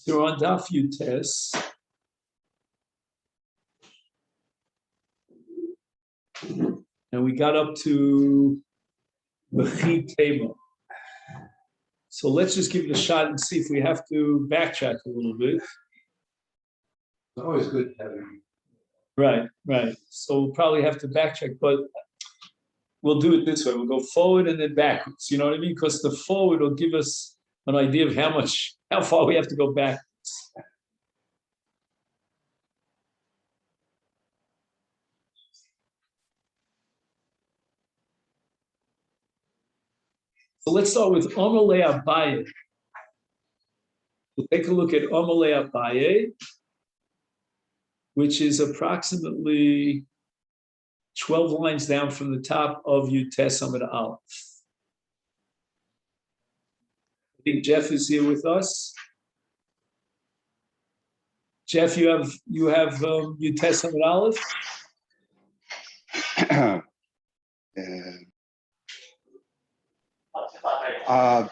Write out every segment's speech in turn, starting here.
So we're on Daf Yutes. And we got up to Mechi Tema. So let's just give it a shot and see if we have to backtrack a little bit. It's always good having. Right. So we'll probably have to backtrack, but we'll do it this way. We'll go forward and then backwards. You know what I mean? Because the forward will give us an idea of how far we have to go backwards. So let's start with Omalei Abaye. We'll take a look at Omalei Abaye, which is approximately 12 lines down from the top of Yutes Amud Aleph. I think Jeff is here with us. Jeff, you have Yutes Amud Aleph?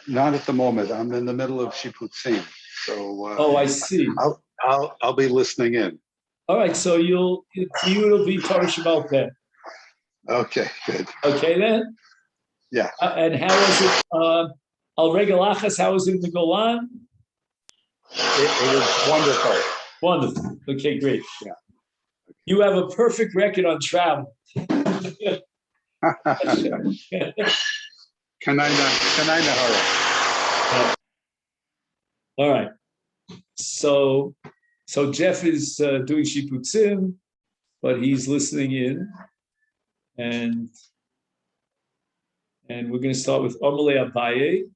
Not at the moment. I'm in the middle of Shipputzim, so I see. I'll be listening in. All right, so it'll be Torah Shabbat then. Okay, good. Okay then. Yeah. And how was it? Al Regel Achas, how was it in the Golan? It was wonderful. Wonderful. Okay, great. Yeah. You have a perfect record on travel. All right. So Jeff is doing Shipputzim, but he's listening in, and we're going to start with Omalei Abaye,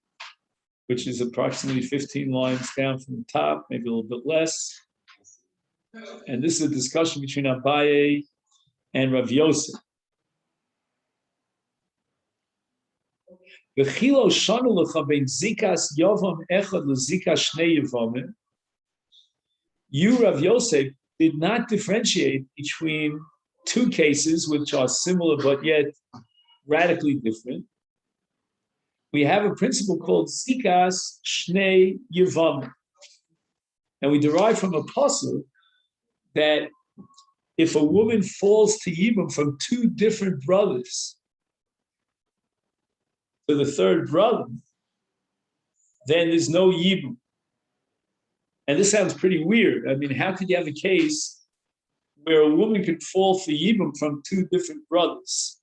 which is approximately 15 lines down from the top, maybe a little bit less. And this is a discussion between Abaye and Rav Yosef. You, Rav Yosef, did not differentiate between two cases which are similar but yet radically different. We have a principle called Zikas Shnei Yevamot. And we derive from a pasuk that if a woman falls to Yibum from two different brothers to the third brother, then there's no Yibum. And this sounds pretty weird. I mean, how could you have a case where a woman could fall for Yibum from two different brothers?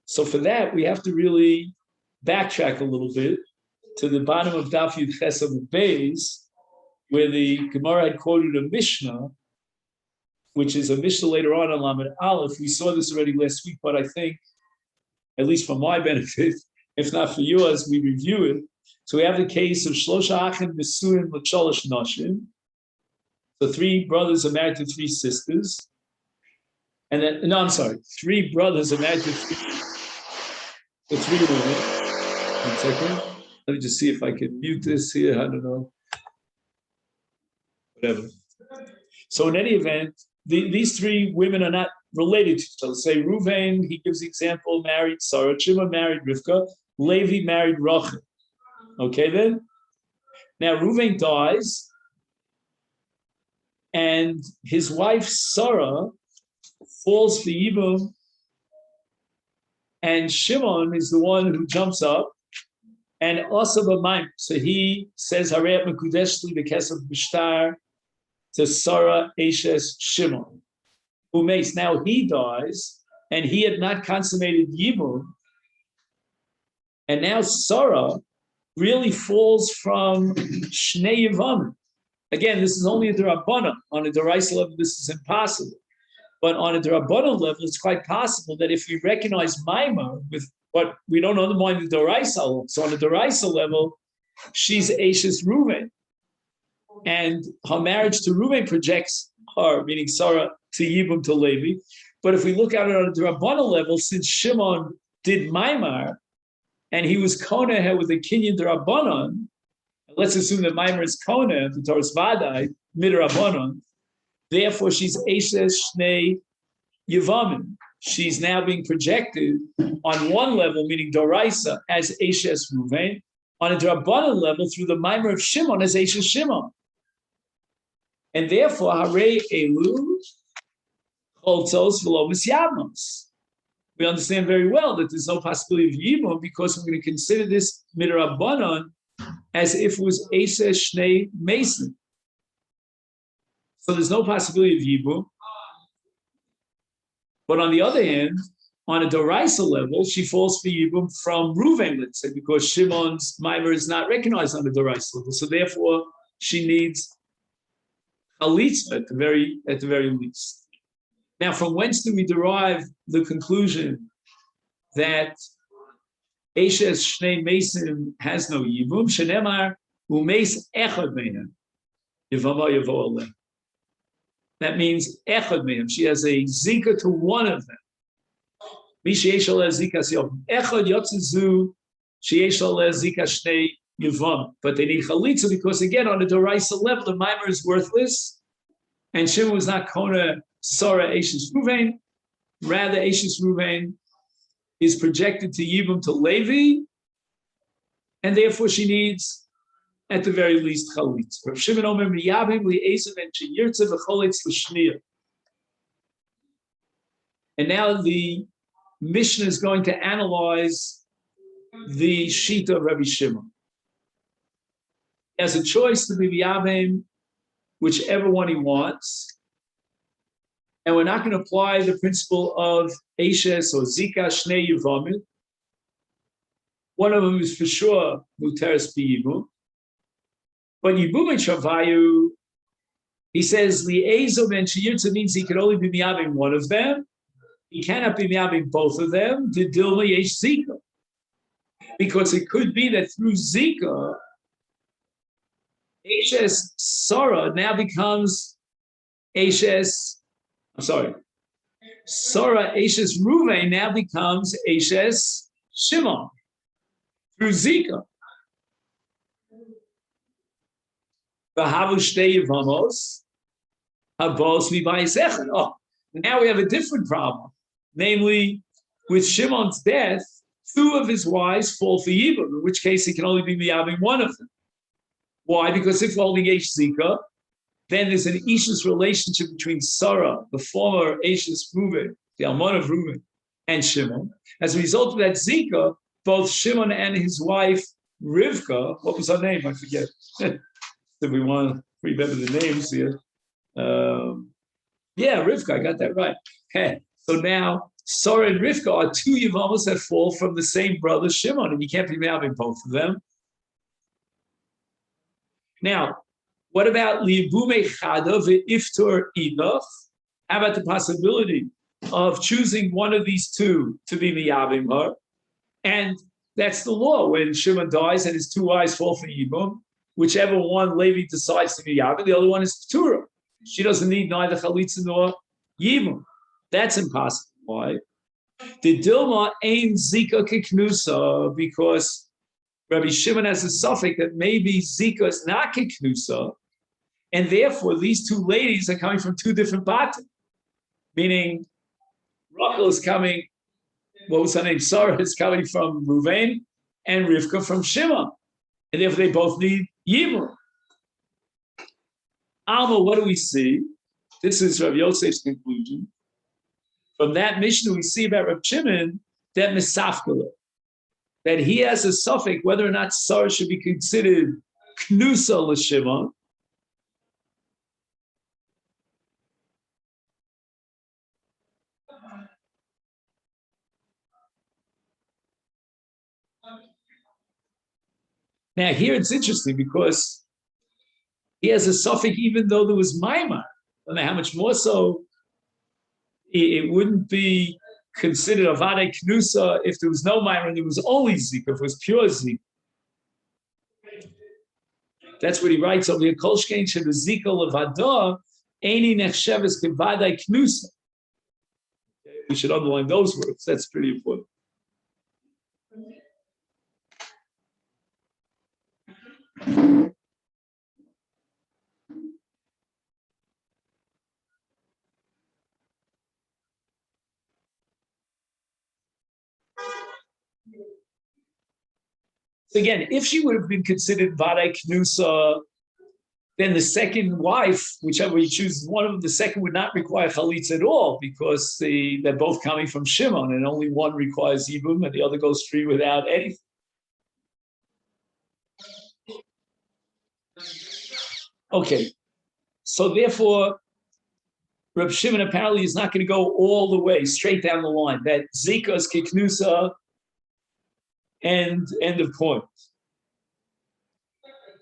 So for that, we have to really backtrack a little bit to the bottom of Daf Yud Ches Amud Beis, where the Gemara had quoted a Mishnah, which is a Mishnah later on Lamed Aleph. We saw this already last week, but I think, at least for my benefit, if not for yours, we review it. So we have the case of Shlosha Achim Nesuim L'Shalosh Nashim. So three brothers are married to three sisters. And then, three brothers are married to three women. 1 second. Let me just see if I can mute this here. I don't know. Whatever. So in any event, these three women are not related to each other. Say Reuven, he gives the example, married Sarah. Shimon married Rivka. Levi married Rachel. Okay then? Now Reuven dies, and his wife Sarah falls for Yibum, and Shimon is the one who jumps up, and Asaba Maim. So he says, Harei Mekudeshli B'Kesef B'Shtar to Sarah Eshes Shimon. Umeis. Now he dies, and he had not consummated Yibum, and now Sarah really falls from Shnei Yevamot. Again, this is only a D'Rabbanan. On a D'Oraisa level, this is impossible. But on a D'Rabbanan level, it's quite possible that if we recognize Maimah with what we don't undermine the D'Oraisa level. So on a D'Oraisa level, she's Ashes Reuven. And her marriage to Reuven projects her, meaning Sarah, to Yibum, to Levi. But if we look at it on a D'Rabbanan level, since Shimon did Maimar, and he was Koneh with the Kinyan D'Rabbanan, let's assume that Maimar is Koneh, the Torah's Vadai, Midrabbanan, therefore she's Eshes Shnei Yevamim. She's now being projected on one level, meaning Doraisa, as Eshes Reuven, on a D'Rabbanan level through the Maimar of Shimon as Eshes Shimon. And therefore, Hare Elu Choltzos V'lo Misyavmos. We understand very well that there's no possibility of Yibum because we're going to consider this Midrabanan as if it was Eiseh Shnei Mason. So there's no possibility of Yibum. But on the other hand, on a Doraisa level, she falls for Yibum from Ruvain, let's say, because Shimon's Maimer is not recognized on the Doraisa level. So therefore, she needs Chalitza at the very least. Now, from whence do we derive the conclusion that Eshes Shnei Mesim has no Yibum? Shenemar Umeis Echad Mehem Yevamot Yavo Aleh. That means Echad Mehem. She has a Zika to one of them. Mishayeshal Zika Siyov Echad Yotzezu Shayeshal Zika Shnei Yevam. But they need Chalitza because again, on the Doraisa level, the Maimer is worthless, and Shimon was not Kona Sora Eshes Ruvain. Rather, Eshes Ruvain is projected to Yibum to Levi, and therefore she needs, at the very least, Chalitz. Rav Shimon Omer Miyavim Li'esav and Sheyirtze V'Chalitz L'Shniyah. And now the Mishnah is going to analyze the Shita of Rabbi Shimon. He has a choice to be Miyavim, whichever one he wants. And we're not going to apply the principle of Eshes or Zika Shnei Yevamim. One of them is for sure Muteres B'Yibum. But Yibum and Shavayu, he says, Li'ezo ben Sheyirtze means he can only be Miyavim one of them. He cannot be Miyavim both of them. The Dilma Yesh Zika. Because it could be that through Zika, Eshes Sora now becomes Sora Eshes Ruvain now becomes Eshes Shimon through Zika. V'havu shtei Yevamos habos mi'bayis. Oh, now we have a different problem. Namely, with Shimon's death, two of his wives fall for Yibum, in which case he can only be miyavim one of them. Why? Because if holding Eish Zika, then there's an Ishus relationship between Sarah, the former Eishes Reuven, the Almon of Reuven, and Shimon. As a result of that Zika, both Shimon and his wife Rivka, what was her name? I forget. If we want to remember the names here. Rivka, I got that right. Okay. So now Sarah and Rivka are two Yevamos that fall from the same brother Shimon, and you can't be having both of them. Now, what about Libume Chada ve'iftor Enoch? How about the possibility of choosing one of these two to be miyavim her? And that's the law. When Shimon dies and his two wives fall for Yibum, whichever one Levi decides to be miyavim, the other one is Torah. She doesn't need neither chalitza nor Yibum. That's impossible. Why? The Dilma ain't Zika Kiknusa, because Rabbi Shimon has a suffix that maybe Zika is not Kiknusa, and therefore these two ladies are coming from two different batim. Meaning, Rachel is coming, what was her name? Sarah is coming from Ruvain, and Rivka from Shimon. And therefore they both need Yibum. Alma, what do we see? This is Rabbi Yosef's conclusion. From that Mishnah, we see about Rabbi Shimon that Misafkala, that he has a suffix whether or not Sarah should be considered Knusa l'Shimon. Now here it's interesting because he has a suffix even though there was Maimar. I don't know how much more so it wouldn't be considered Avada Knusa if there was no Maimar and there was only Zika, if it was pure Zika. That's what he writes over here. Kolshkein Sheba Zika Levada Eini Nechsheves Kevada Knusa. We should underline those words. That's pretty important. So again, if she would have been considered Vadai Knusa then the second wife, whichever you choose, one of them, the second would not require chalitza at all because they're both coming from Shimon, and only one requires yibum, and the other goes free without anything. Okay, so therefore, Reb Shimon apparently is not going to go all the way straight down the line. That Zika's kiknusa, end of point.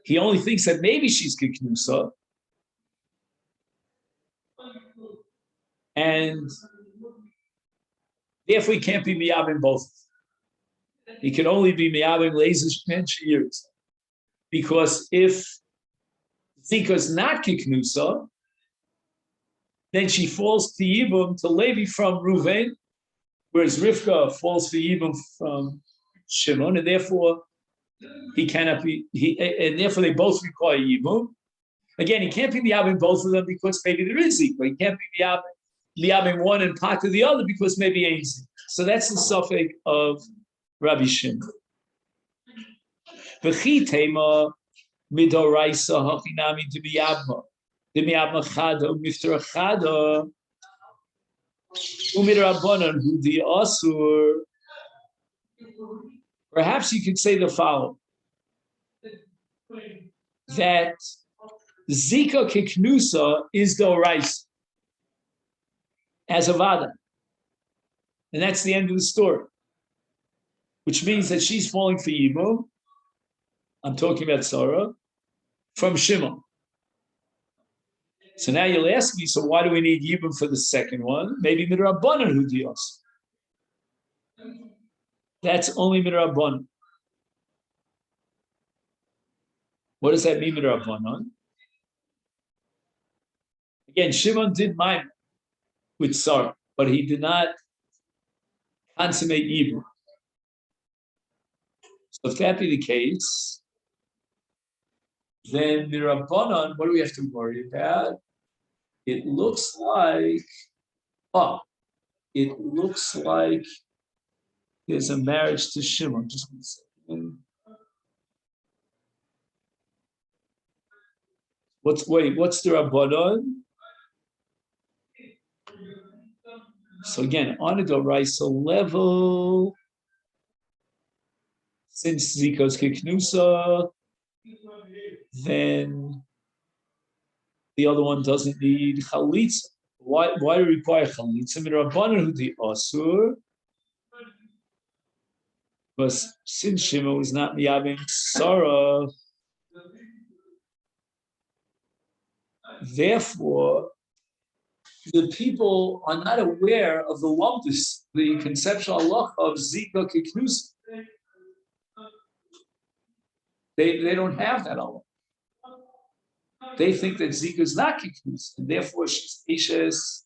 He only thinks that maybe she's kiknusa, and therefore he can't be miyabim both. He can only be miyabim lezish and shears, because if Zika's not kiknusa, then she falls to Yibum to Levi from Ruvain, whereas Rivka falls to Yibum from Shimon, and therefore he cannot be. And therefore they both require Yibum. Again, he can't be miyabim both of them because maybe there is Zika. He can't be miyabim one and part of the other because maybe ain't Zika. So that's the suffix of Rabbi Shimon. V'chi tema midoraisa hachinami to miyabma. The miyabma chada umifter chada umidrabanan hu the asur. Perhaps you could say the following: that Zika kiknusa is doraisa as a vada, and that's the end of the story. Which means that she's falling for Yibum. I'm talking about Sarah from Shimon. So now you'll ask me, so why do we need Yibum for the second one? Maybe midrabanan hu the asur. That's only midrabanan. What does that mean, midrabanan? Again, Shimon did mine with Sarah, but he did not consummate Yibum. So if that be the case, then midrabanan, what do we have to worry about? It looks like, there's a marriage to Shimon. Just 1 second. What's the Rabbanon? So again, on a Doraisa level, since Zika's kiknusa, then the other one doesn't need chalitza. Why do we require chalitza? Midrabanan hu the asur. But since Shimon was not miyabim Sarah, therefore the people are not aware of the lumpus, the conceptual halacha of Zika kiknusa. They don't have that halacha. They think that Zika is not kiknusa, and therefore she's Eishes.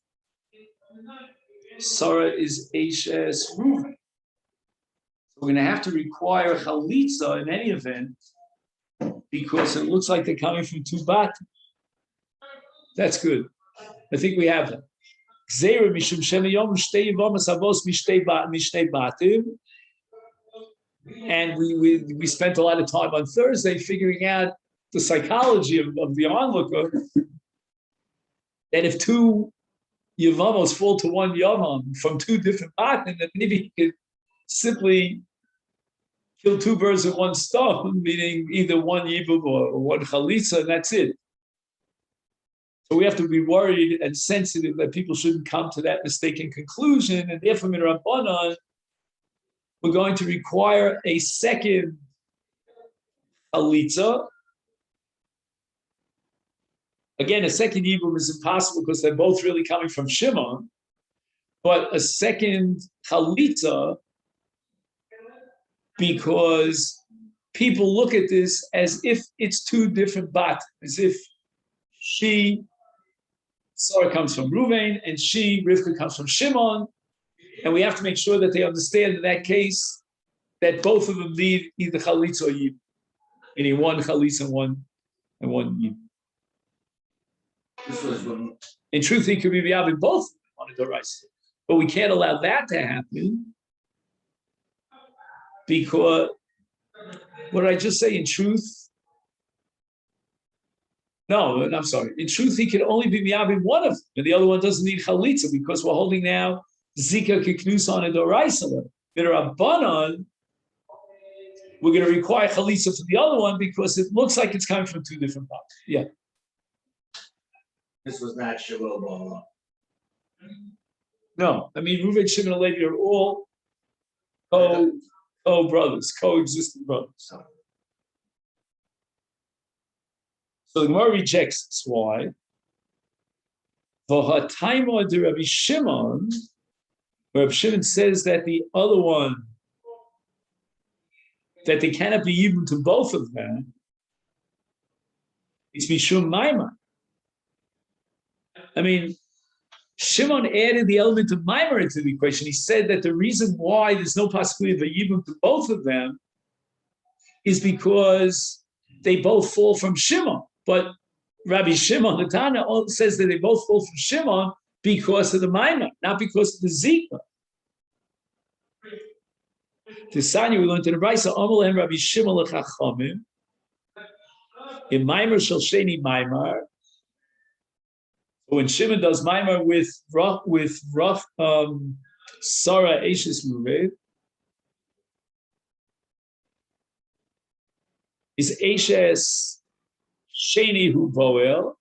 Sarah is Eishes Reuven. So we're going to have to require chalitza in any event because it looks like they're coming from two batim. That's good. I think we have that. And we spent a lot of time on Thursday figuring out the psychology of the onlooker, that if two Yevamos fall to one Yavam from two different batim, then maybe he could simply kill two birds with one stone, meaning either one Yibum or one Chalitza, and that's it. So we have to be worried and sensitive that people shouldn't come to that mistaken conclusion, and therefore, in Rabbanan, we're going to require a second Chalitza. Again, a second Yibum is impossible because they're both really coming from Shimon, but a second Chalitza, because people look at this as if it's two different bat, as if Sarah comes from Ruvain, and Rivka comes from Shimon, and we have to make sure that they understand in that case that both of them need either chalitza or yib, meaning one chalitza and one yib. In truth, he could be in both on a doraisa, but we can't allow that to happen because what did I just say? In truth, No, I'm sorry. In truth, he can only be miyabim one of them, and the other one doesn't need chalitza because we're holding now zika kiknus on a doraisa. B'Rabbanan, we're going to require chalitza for the other one because it looks like it's coming from two different parts. Yeah. This was not Shavuot Bala. No, I mean Reuven, Shimon, and Levi are all co-brothers, coexisting brothers. So the Gemara rejects this. Why? For Hataima de Rabbi Shimon, where Rabbi Shimon says that the other one, that they cannot be even to both of them, it's Mishum Maimon. I mean, Shimon added the element of Maimon into the equation. He said that the reason why there's no possibility of a Yibum to both of them is because they both fall from Shimon. But Rabbi Shimon, the Tana, says that they both fall from Shimon because of the Maimon, not because of the Zika. Tisani, we learned in the Brisa, Amal and Rabbi Shimon lechachamim, in Maimar shel Sheni Maimar. When Shimon does Maimar with Sarah Ashes Muved, is Ashes Sheni Hu Boel.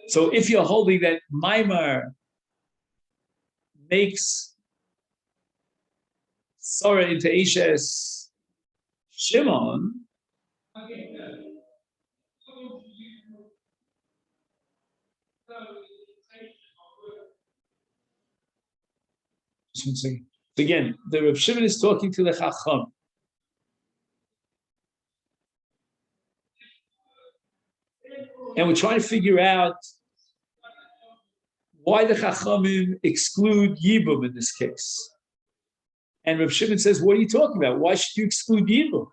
So if you're holding that Maimar makes Sarah into Ashes Shimon, just one second. Again, the Rav Shimon is talking to the Chacham. And we're trying to figure out why the Chachamim exclude Yibum in this case. And Rav Shimon says, what are you talking about? Why should you exclude Yibum?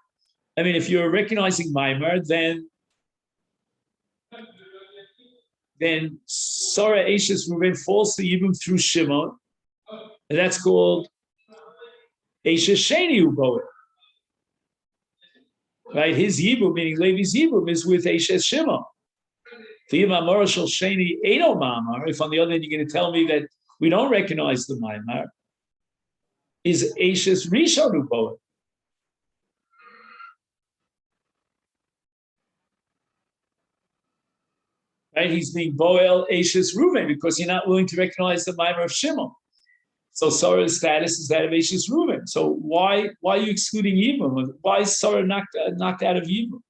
I mean, if you're recognizing Maimar, then Sarah Ashes Reuven falls to Yibum through Shimon, and that's called Ashes Sheni Uboet. Right? His Yibum, meaning Levi's Yibum, is with Ashes Shimon. If on the other hand you're going to tell me that we don't recognize the Maimar, is Ashes Rishon Uboet. Right? He's being Boel Ashes Reuven because you're not willing to recognize the Maimar of Shimon. So Sarah's status is that of Ashes Reuven. So why are you excluding Yibum? Why is Sarah knocked out of Yibum?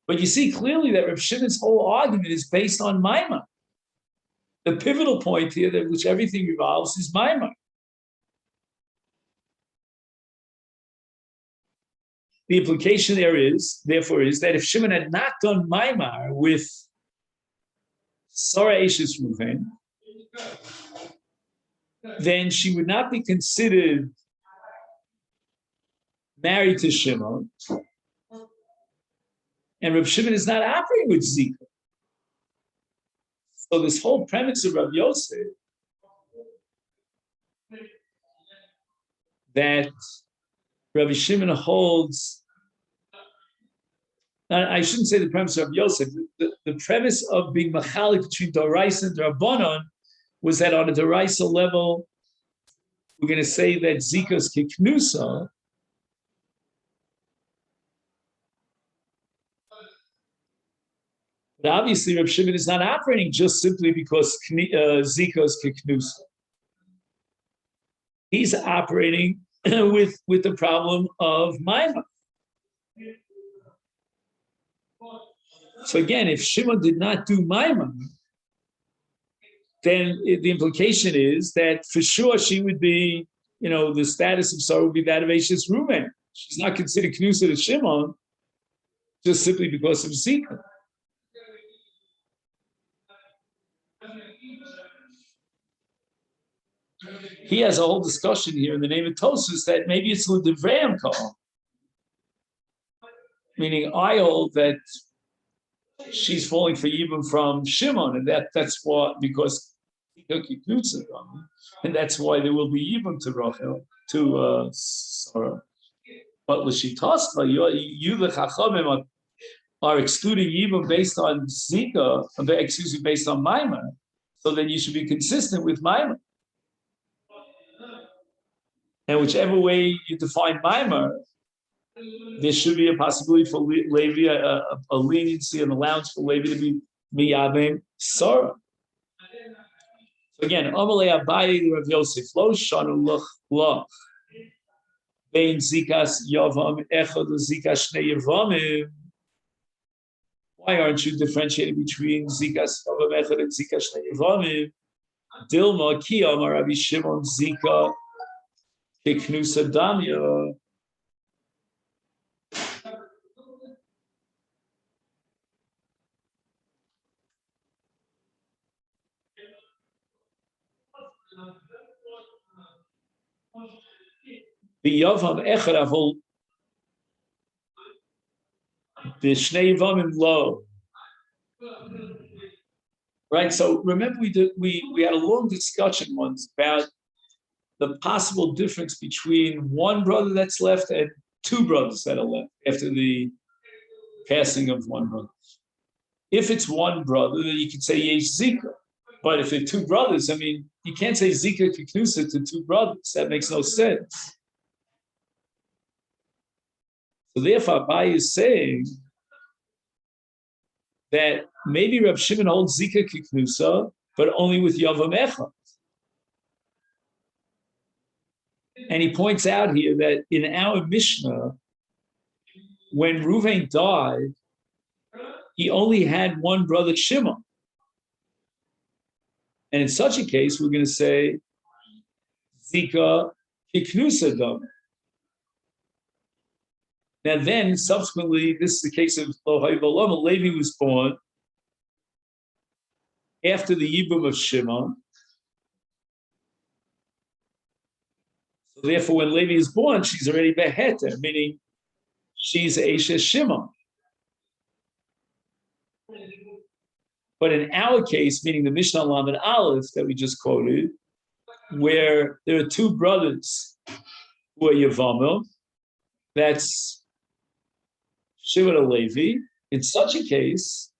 But you see clearly that Rav Shimon's whole argument is based on Maimar. The pivotal point here, that which everything revolves, is Maimar. The implication therefore, is that if Shimon had not done Maimar with Sarah Ashes Reuven, then she would not be considered married to Shimon. And Rav Shimon is not operating with Zika. So this whole premise of Rav Yosef, that Rabbi Shimon holds, I shouldn't say the premise of Rav Yosef, the premise of being machalik between Doraisa and Rabbanon was that on a Doraisa level, we're going to say that Zika's kiknusa, but obviously, Rav Shimon is not operating just simply because Zika's kiknusa. He's operating with the problem of Maimon. So again, if Shimon did not do Maimon, then the implication is that for sure she would be, the status of Sarah would be that of Ashes Reuven. She's not considered knusa to Shimon just simply because of Zika. He has a whole discussion here in the name of Tosfos that maybe it's l'divrei call, meaning I hold that she's falling for Yibum from Shimon, and that's why, because and that's why there will be Yibum to Rachel, to Sarah. But l'shitoscha, you the chachamim are excluding Yibum based on Zika, based on Maimon. So then you should be consistent with Maimon. And whichever way you define Maimon, there should be a possibility for Levi, a leniency, an allowance for Levi to be miyabim Sarah. So again, Amalei Abayi Rav Yosef Lo Shanu Loch Loch Bein Zikas Yavam Echad Zikas Shnei Yavamim. Why aren't you differentiating between Zikas Yavam Echad and Zikas Shnei Yavamim? Dilma Ki Amar Rabbi Shimon Zika Kiknusa Damya. The Yavam Echad Avol the Shnei Yavamim Lo. Right. So remember, we had a long discussion once about the possible difference between one brother that's left and two brothers that are left after the passing of one brother. If it's one brother, then you could say Yesh Zika. But if it's two brothers, I mean, you can't say Zika Kiknusa to two brothers. That makes no sense. So therefore, Abai is saying that maybe Reb Shimon holds Zika Kiknusa, but only with Yavam Echad. And he points out here that in our Mishnah, when Reuven died, he only had one brother, Shimon. And in such a case, we're going to say Zika Kiknusa Dam. Now then, subsequently, this is the case of Lohai Balama. Levi was born after the Yibum of Shimon. So therefore, when Levi is born, she's already Beheter, meaning she's Esha Shimon. But in our case, meaning the Mishnah Lamed Aleph that we just quoted, where there are two brothers who are Yevamot, that's Shimon and Levi. In such a case,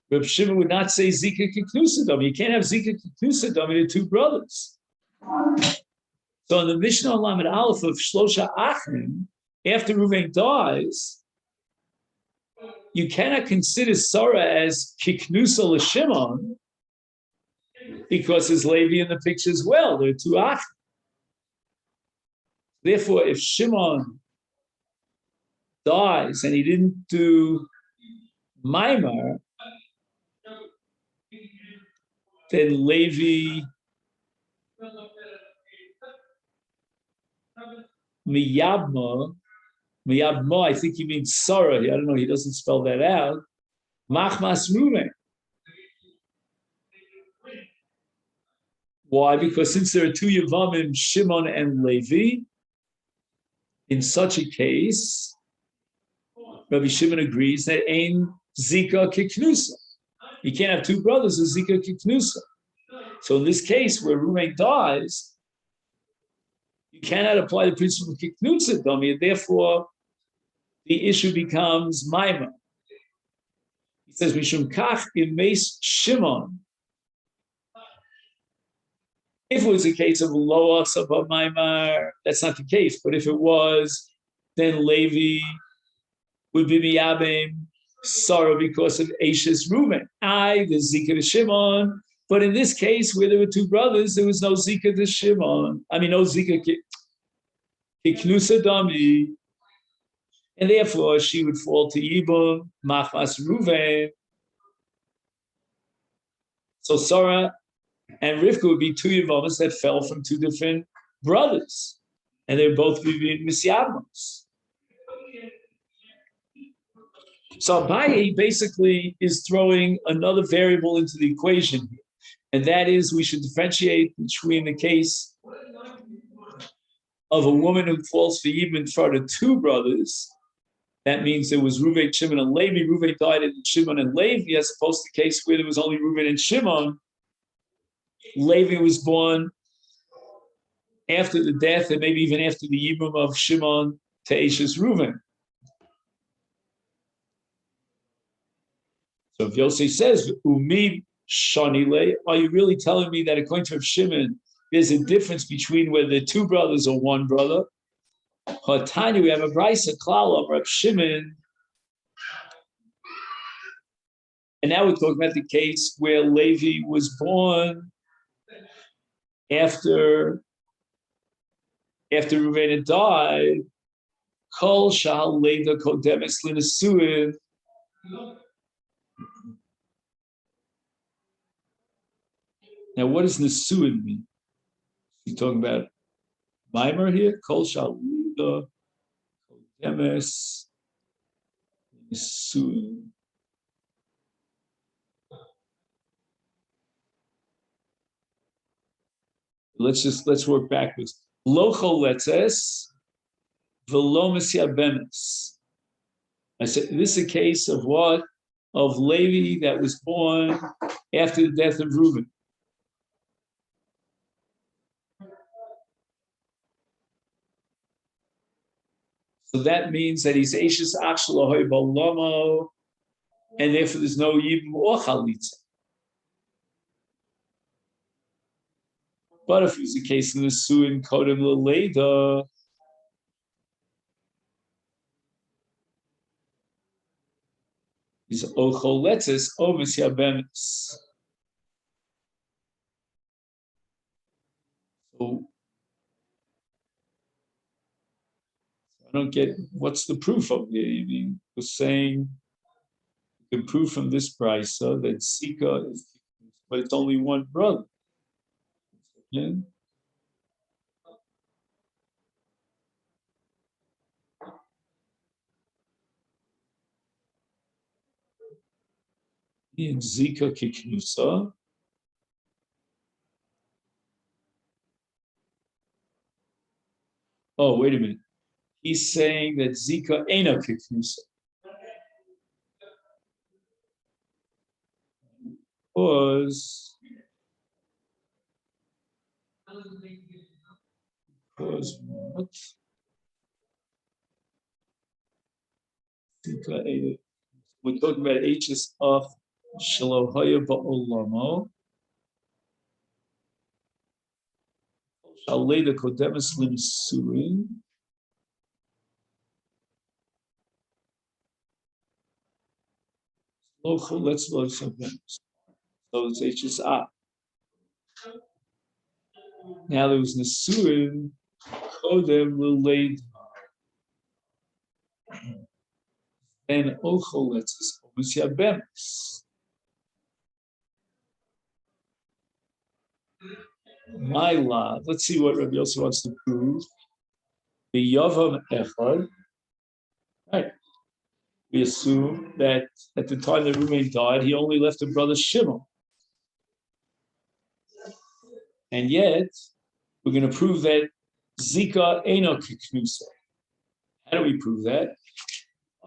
Reb Shimon would not say Zika Kiknusadam. You can't have Zika Kiknusadam in the two brothers. So in the Mishnah Lamed Aleph of Shlosha Achim, after Reuven dies, you cannot consider Sarah as Kiknusa l'Shimon because there's Levi in the picture as well. There are two Achim. Therefore, if Shimon dies and he didn't do Maimar, then Levi Miyabma, I think he means Sarah. I don't know, he doesn't spell that out. Machmas Ruven. Why? Because since there are two Yevamim, Shimon and Levi, in such a case, Rabbi Shimon agrees that Ein Zika Kiknusa. You can't have two brothers of Zika Kiknusa. So in this case, where Reuven dies, you cannot apply the principle of Kiknusa Dami, and therefore the issue becomes Maimon. He says, Mishum Kach Imes Shimon. If it was a case of Loas above Maimar, that's not the case. But if it was, then Levi would be Miyabim Sarah because of Ashes Reuven. The Zika to Shimon. But in this case, where there were two brothers, there was no Zika to Shimon. No Zika Kiknusa Dami. And therefore, she would fall to Yibum, Machmas Reuven. So Sarah and Rivka would be two Yevamas that fell from two different brothers. And they would both be Misyabnos. So Abaye basically is throwing another variable into the equation here. And that is we should differentiate between the case of a woman who falls for Yibum in front of two brothers. That means there was Reuven, Shimon, and Levi. Reuven died in Shimon and Levi, as opposed to the case where there was only Reuven and Shimon. Levi was born after the death, and maybe even after the Yibum of Shimon to Ashes Reuven. So if Yosef says, Umi Shanile, are you really telling me that according to Rav Shimon, there's a difference between whether they're two brothers or one brother? Hatanya, we have a brisa klal of Rav Shimon. And now we're talking about the case where Levi was born after Reuven had died. Kol shal leda kodemes l'nesuin. Now, what does nesuin mean? He's talking about mimer here. Kol shal leda kodemes l'nesuin. Let's work backwards. Lo choletzes v'lo mesyabemes. I said this is a case of what? Of Levi that was born after the death of Reuben. So that means that he's Ashes Achshalahoy Balamo, and therefore there's no Yibum or Chalitza. But if it's a case in the Suin Kodem Leleda, is Ocholetzes Omis Yabemis. So I don't get what's the proof of it. You mean we're saying you can prove from this price that Sika is, but it's only one brother. Yeah. In Zika Kiknusa. Oh, wait a minute. He's saying that Zika ain't a Kiknusa. Was what? Zika, we're talking about H's of Shalohaya Ba'olamo. Shaleda Kodemis Lim Surin. Local, let's look something. So it's H's up. Now there was Nasurin, Kodem Lulaid, and Ochol, let's Yabemis. My law, let's see what Rabbi Yosef wants to prove. The Yavam Echad, right? We assume that at the time that Reuben died, he only left a brother Shimon. And yet, we're going to prove that Zika Eino Kiknusa. How do we prove that?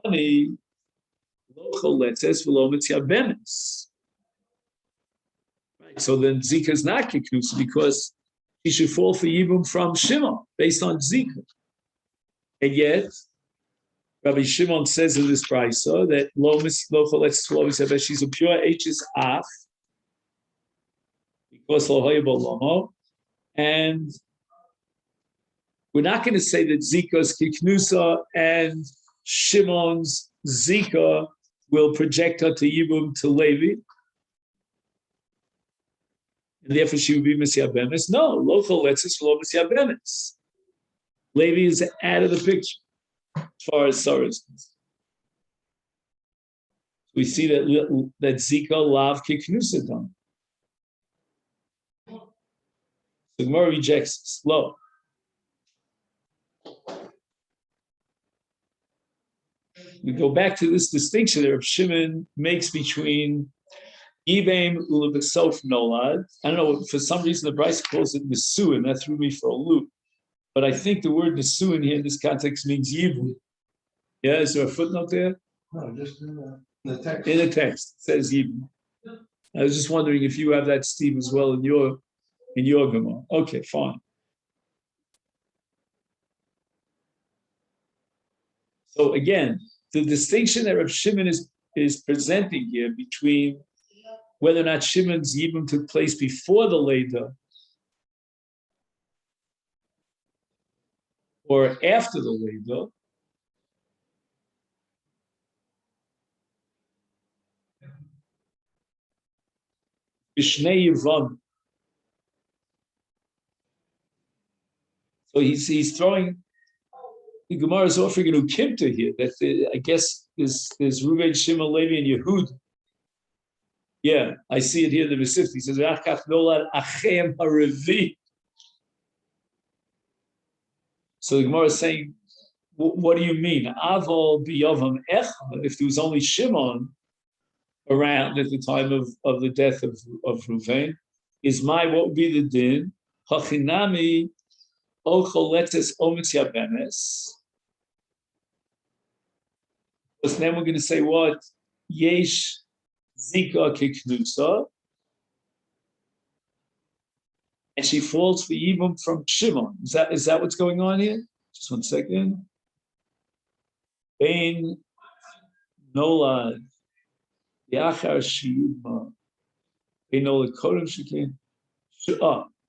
Ani local letzes v'lomitz yabemis. Right. So then Zika is not Kiknusa because he should fall for Yibum from Shimon based on Zika. And yet, Rabbi Shimon says in this brisa that local letzes v'lomitz yabemis, she's a pure H's af because lohoya bolomo. And we're not going to say that Zika's Kiknusa and Shimon's Zika will project her to Yibum to Levi. And therefore she would be Messiah Bemis. No, local letzis for Messiah Bemis. Levi is out of the picture as far as Sarah is concerned. We see that Zika lav Kiknusa done. The Gemara rejects this. Low. We go back to this distinction that Rav Shimon makes between Yibam Ulebesof Nolad. I don't know, for some reason the Bryce calls it Nesuin. That threw me for a loop. But I think the word Nesuin here in this context means Yibum. Yeah, is there a footnote there? No, just in the text. In the text, it says Yibum. I was just wondering if you have that, Steve, as well in your Gemara. Okay, fine. So again, the distinction that Rav Shimon is presenting here between whether or not Shimon's Yibum took place before the Leda or after the Leda, Bishnei Yevamot. So he's throwing, the Gemara is offering an ukimta here, that I guess there's Reuben, Shimon, Levi, and Yehud. Yeah, I see it here in the Masechet. He says, Achach nolad achem haravi. So the Gemara is saying, what do you mean? Avol biyavam echad, if there was only Shimon around at the time of the death of Reuven, what would be the din? Hachinami ocholetes omitz yabenes. Because then we're going to say what? Yesh zika kiknusa. And she falls for Yibum from Shimon. Is that what's going on here? Just 1 second. Bein nolad yachar shiyuma. Bein nolad kodem shekin.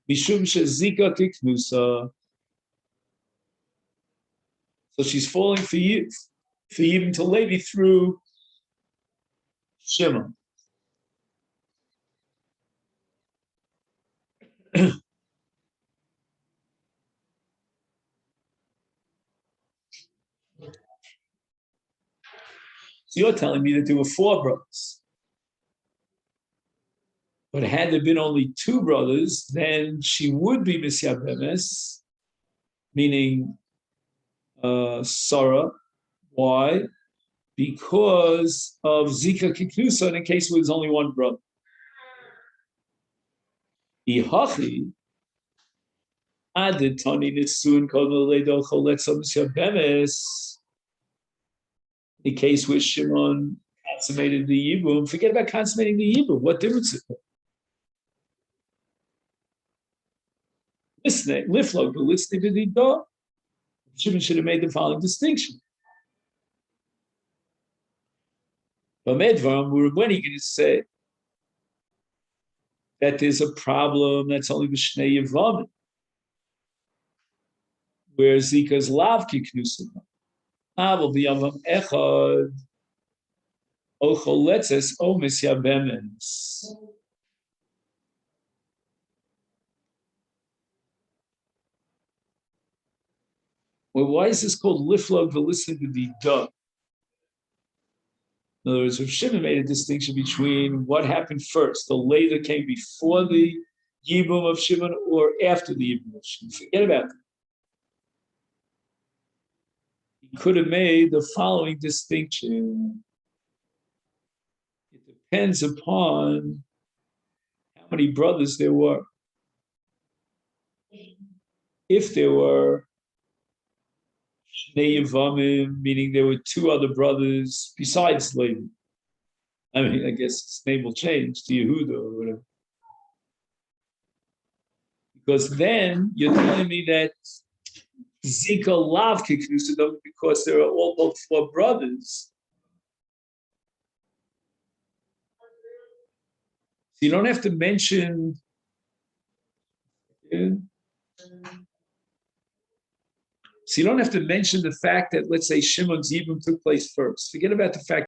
Mishum shezika kiknusa. So she's falling for Yibum to Levi through Shimon. So you're telling me that there were 4 brothers. But had there been only 2 brothers, then she would be Misyabemes, meaning Sarah. Why? Because of Zika Kiknusa in a case where there's only 1 brother. Ihachi, Adid Tani Nisun Kodaledo Choletza Misyabemes. The case where Shimon consummated the Yibum, forget about consummating the Yibum. What difference is it? Listening, Liflog, but listening to the dog. Shimon should have made the following distinction. But Medvarim, when are you going to say that there's a problem that's only with Shnei Yevamot, where Zika's Lavki Knusim? Aval b'yavam echad ocholetzes omis yabemes. Well, why is this called liflog v'listening to the duh? In other words, Rav Shimon made a distinction between what happened first, the lay that came before the Yibum of Shimon or after the Yibum of Shimon. Forget about that. He could have made the following distinction. It depends upon how many brothers there were. If there were Shnei Yevamim, meaning there were 2 other brothers besides Levi. I mean, I guess his name will change to Yehuda or whatever. Because then you're telling me that Zika Lav Kiknusadam because there are all both 4 brothers. So you don't have to mention. So you don't have to mention the fact that, let's say, Shimon's Yibum took place first. Forget about the fact